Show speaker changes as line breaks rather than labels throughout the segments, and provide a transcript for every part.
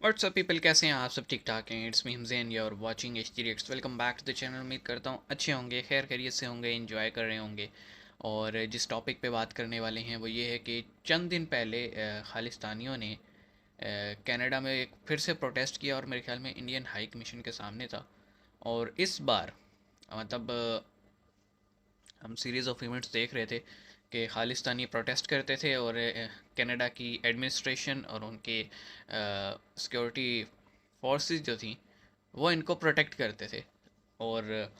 WhatsApp people, कैसे हैं आप सब? ठीक ठाक हैं। It's me Hamzain, you are watching H Reacts. Welcome back to the channel. उम्मीद करता हूँ अच्छे होंगे, खैर खैरियत से होंगे, एंजॉय कर रहे होंगे। और जिस टॉपिक पे बात करने वाले हैं वो ये है कि चंद दिन पहले खालिस्तानियों ने कनाडा में एक फिर से प्रोटेस्ट किया और मेरे ख्याल में इंडियन हाई कमीशन के सामने था। और इस बार मतलब हम सीरीज़ ऑफ इवेंट्स देख रहे थे कि खालिस्तानी प्रोटेस्ट करते थे और कनाडा की एडमिनिस्ट्रेशन और उनके सिक्योरिटी फोर्सेस जो थी वो इनको प्रोटेक्ट करते थे। और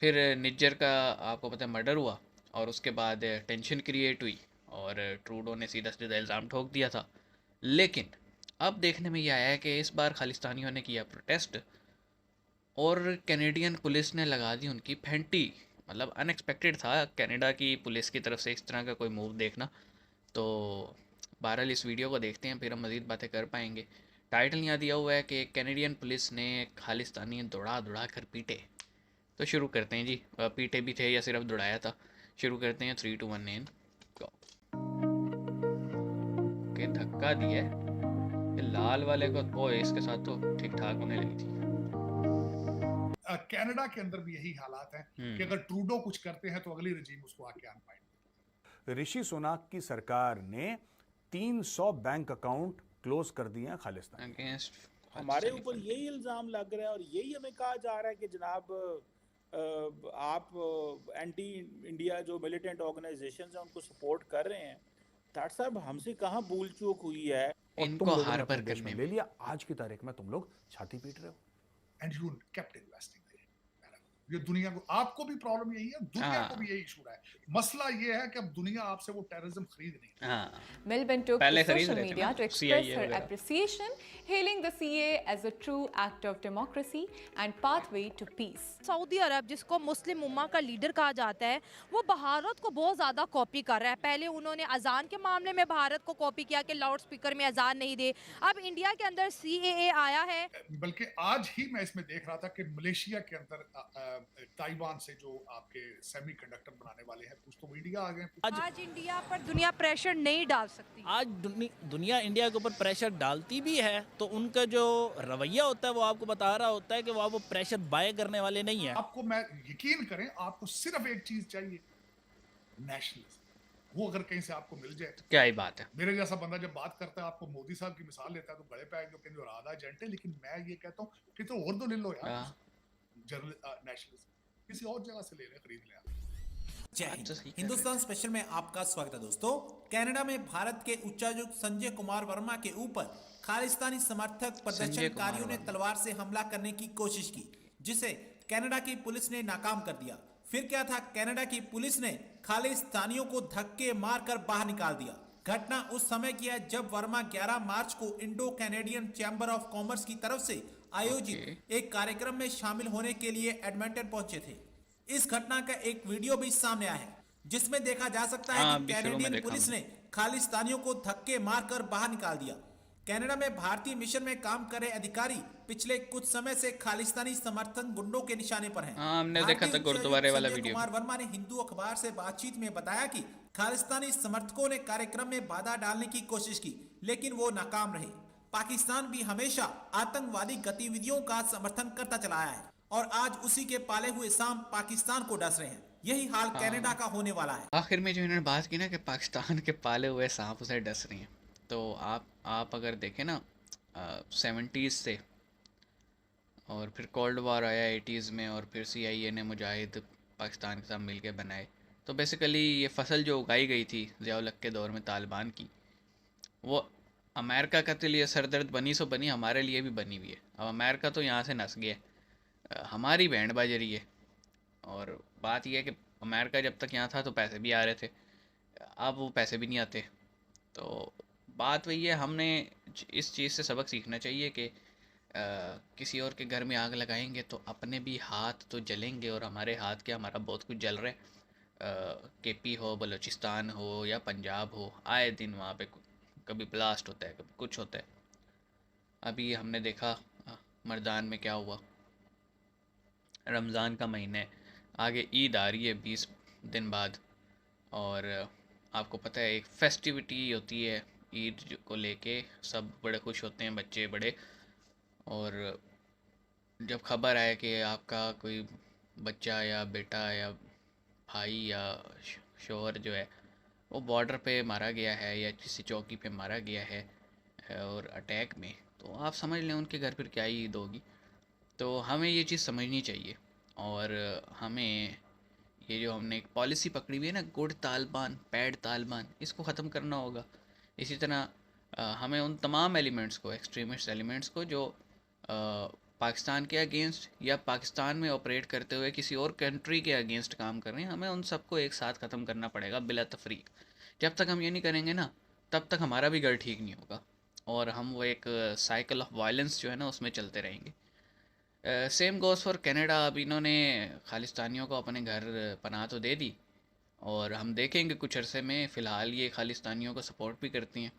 फिर निज्जर का आपको पता है मर्डर हुआ और उसके बाद टेंशन क्रिएट हुई और ट्रूडो ने सीधा सीधा इल्ज़ाम ठोक दिया था। लेकिन अब देखने में ये आया है कि इस बार खालिस्तानियों ने किया प्रोटेस्ट और कैनेडियन पुलिस ने लगा दी उनकी फेंटी। मतलब अनएक्सपेक्टेड था कनाडा की पुलिस की तरफ से इस तरह का कोई मूव देखना। तो बहरहाल इस वीडियो को देखते हैं, फिर हम मज़ीद बातें कर पाएंगे। टाइटल यहाँ दिया हुआ है कि कैनेडियन पुलिस ने खालिस्तानी दौड़ा दौड़ा कर पीटे। तो शुरू करते हैं जी। पीटे भी थे या सिर्फ दौड़ाया था? शुरू करते हैं। 3 2 1 एन गो। के धक्का दिया है लाल वाले को। ओ, इसके साथ तो ठीक ठाक होने लगी थी।
कनाडा के अंदर भी यही हालात हैं कि अगर ट्रूडो कुछ करते हैं तो अगली रजीम उसको आके आन पाएंगे।
ऋषि सुनाक की सरकार ने 300 बैंक अकाउंट क्लोज कर दिए हैं खालिस्तान
अगेंस्ट।
हमारे ऊपर यही इल्ज़ाम लग रहा है और यही हमें कहा जा रहा है कि जनाब आप एंटी इंडिया जो मिलिटेंट ऑर्गेनाइजेशंस हैं उनको सपोर्ट कर रहे हैं। ठाट साहब, हमसे कहाँ भूल चूक हुई है?
और
इनको
तुम लोगों ने
हार्बर
अपने देश में
करने
ले लिया। आज की तारीख में तुम लोग छाती पीट रहे हो।
And you kept investing. ये दुनिया को, आपको भी प्रॉब्लम यही है, दुनिया को भी यही इशू है। मसला ये है कि अब दुनिया आपसे वो टेररिज्म खरीद नहीं।
Milben took to social media to express her appreciation, hailing the CA as a true act of democracy and pathway to peace.
Saudi Arab, जिसको मुस्लिम उम्मा का लीडर कहा जाता है, वो भारत को बहुत ज़्यादा कॉपी कर रहा है। पहले उन्होंने अजान के मामले में भारत को कॉपी किया कि लाउड स्पीकर में अजान नहीं दे। अब इंडिया के अंदर CAA आया है।
बल्कि आज ही मैं इसमें देख रहा था कि मलेशिया के अंदर ताइवान से जो आपके सेमीकंडक्टर बनाने वाले हैं कुछ तो इंडिया आ गए।
आज इंडिया पर दुनिया प्रेशर नहीं डाल सकती।
आज दुनिया इंडिया के ऊपर प्रेशर डालती भी है तो उनका जो रवैया होता है वो आपको बता रहा होता है कि वो प्रेशर बाय करने वाले नहीं है।
आपको मैं यकीन करें, आपको सिर्फ एक चीज चाहिए, नेशनलिज्म। वो अगर कहीं से आपको मिल जाए
क्या ही बात है।
मेरे जैसा बंदा जब बात करता है आपको मोदी साहब की मिसाल लेता है तो गले पे आएंगे कहते आधा एजेंट है। लेकिन मैं ये कहता हूँ कि तो और तो ले लो यार, नेशनलिज्म किसी और जगह से ले ले, खरीद ले।
जय हिंद। हिंदुस्तान स्पेशल में आपका स्वागत है दोस्तों। कनाडा में भारत के उच्चायुक्त संजय कुमार वर्मा के ऊपर खालिस्तानी समर्थक प्रदर्शनकारियों ने तलवार से हमला करने की कोशिश की, जिसे कनाडा की पुलिस ने नाकाम कर दिया। फिर क्या था, कनाडा की पुलिस ने खालिस्तानियों को धक्के मारकर बाहर निकाल दिया। घटना उस समय की है जब वर्मा 11 मार्च को Indo Canadian chamber of commerce की तरफ से आयोजित एक कार्यक्रम में शामिल होने के लिए एडमंटन पहुंचे थे। इस घटना का एक वीडियो भी सामने आया है जिसमें देखा जा सकता है कि कैनेडियन पुलिस ने खालिस्तानियों को धक्के मारकर बाहर निकाल दिया। कनाडा में भारतीय मिशन में काम कर रहे अधिकारी पिछले कुछ समय से खालिस्तानी समर्थन गुंडों के निशाने पर हैं।
हमने देखा था गुरुद्वारे वाला वीडियो।
कुमार वर्मा ने हिंदू अखबार से बातचीत में बताया कि खालिस्तानी समर्थकों ने कार्यक्रम में बाधा डालने की कोशिश की, लेकिन वो नाकाम रहे। पाकिस्तान भी हमेशा आतंकवादी गतिविधियों का समर्थन करता चला आया है और आज उसी के पाले हुए सांप पाकिस्तान को डस रहे हैं। यही हाल कनाडा का होने वाला है।
आखिर में जो इन्होंने बात की ना कि पाकिस्तान के पाले हुए सांप उसे डस रहे हैं, तो आप अगर देखें ना 70s से और फिर कोल्ड वार आया 80s में और फिर CIA ने मुजाहिद पाकिस्तान के साथ मिलके बनाए। तो बेसिकली ये फसल जो उगाई गई थी ज़िया-उल हक के दौर में तालिबान की, वो अमेरिका का तो लिए सरदर्द बनी सो बनी, हमारे लिए भी बनी हुई है। अब अमेरिका तो यहाँ से नस गया, हमारी बैंड बज रही है। और बात यह है कि अमेरिका जब तक यहाँ था तो पैसे भी आ रहे थे, अब वो पैसे भी नहीं आते। तो बात वही है, हमने इस चीज़ से सबक सीखना चाहिए कि किसी और के घर में आग लगाएंगे तो अपने भी हाथ तो जलेंगे। और हमारे हाथ क्या, हमारा बहुत कुछ जल रहा है। KP हो, बलूचिस्तान हो या पंजाब हो, आए दिन वहाँ पे कभी ब्लास्ट होता है, कभी कुछ होता है। अभी हमने देखा मर्दान में क्या हुआ। रमज़ान का महीना है, आगे ईद आ रही है 20 दिन बाद, और आपको पता है एक फेस्टिविटी होती है ईद को लेके, सब बड़े खुश होते हैं, बच्चे बड़े। और जब खबर आए कि आपका कोई बच्चा या बेटा या भाई या शोहर जो है वो बॉर्डर पे मारा गया है या किसी चौकी पे मारा गया है और अटैक में, तो आप समझ लें उनके घर पर क्या ही ईद होगी। तो हमें ये चीज़ समझनी चाहिए और हमें ये जो हमने एक पॉलिसी पकड़ी हुई है ना, गुड तालिबान बैड तालिबान, इसको ख़त्म करना होगा। इसी तरह हमें उन तमाम एलिमेंट्स को, एक्सट्रीमिस्ट एलिमेंट्स को जो पाकिस्तान के अगेंस्ट या पाकिस्तान में ऑपरेट करते हुए किसी और कंट्री के अगेंस्ट काम कर रहे हैं, हमें उन सबको एक साथ ख़त्म करना पड़ेगा बिला तफरीक। जब तक हम ये नहीं करेंगे ना, तब तक हमारा भी घर ठीक नहीं होगा और हम वो एक साइकिल ऑफ वायलेंस जो है ना उसमें चलते रहेंगे। Same goes for Canada. अब इन्होंने खालिस्तानियों को अपने घर पनाह तो दे दी और हम देखेंगे कुछ अरसे में, फ़िलहाल ये खालिस्तानियों को सपोर्ट भी करती हैं।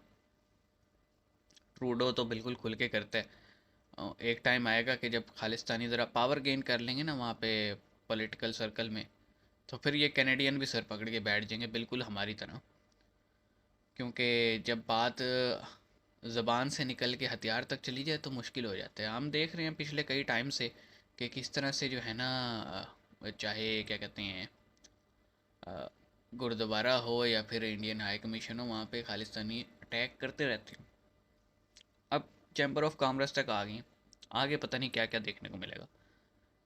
ट्रूडो तो बिल्कुल खुल के करता है। एक टाइम आएगा कि जब खालिस्तानी ज़रा पावर गेन कर लेंगे ना वहाँ पे पॉलिटिकल सर्कल में, तो फिर ये कैनेडियन भी सर पकड़ के बैठ जाएंगे बिल्कुल हमारी तरह। क्योंकि जब बात ज़बान से निकल के हथियार तक चली जाए तो मुश्किल हो जाता है। हम देख रहे हैं पिछले कई टाइम से कि किस तरह से जो है ना, चाहे क्या कहते हैं गुरुद्वारा हो या फिर इंडियन हाई कमीशन हो, वहाँ पे खालिस्तानी अटैक करते रहते हैं। अब चैम्बर ऑफ कॉमर्स तक आ गई, आगे पता नहीं क्या क्या देखने को मिलेगा।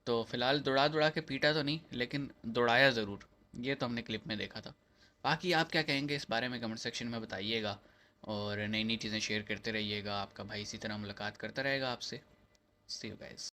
तो फ़िलहाल दौड़ा दौड़ा के पीटा तो नहीं, लेकिन दौड़ाया ज़रूर, ये तो हमने क्लिप में देखा था। बाकी आप क्या कहेंगे इस बारे में कमेंट सेक्शन में बताइएगा और नई नई चीज़ें शेयर करते रहिएगा। आपका भाई इसी तरह मुलाकात करता रहेगा आपसे। सी यू गाइस।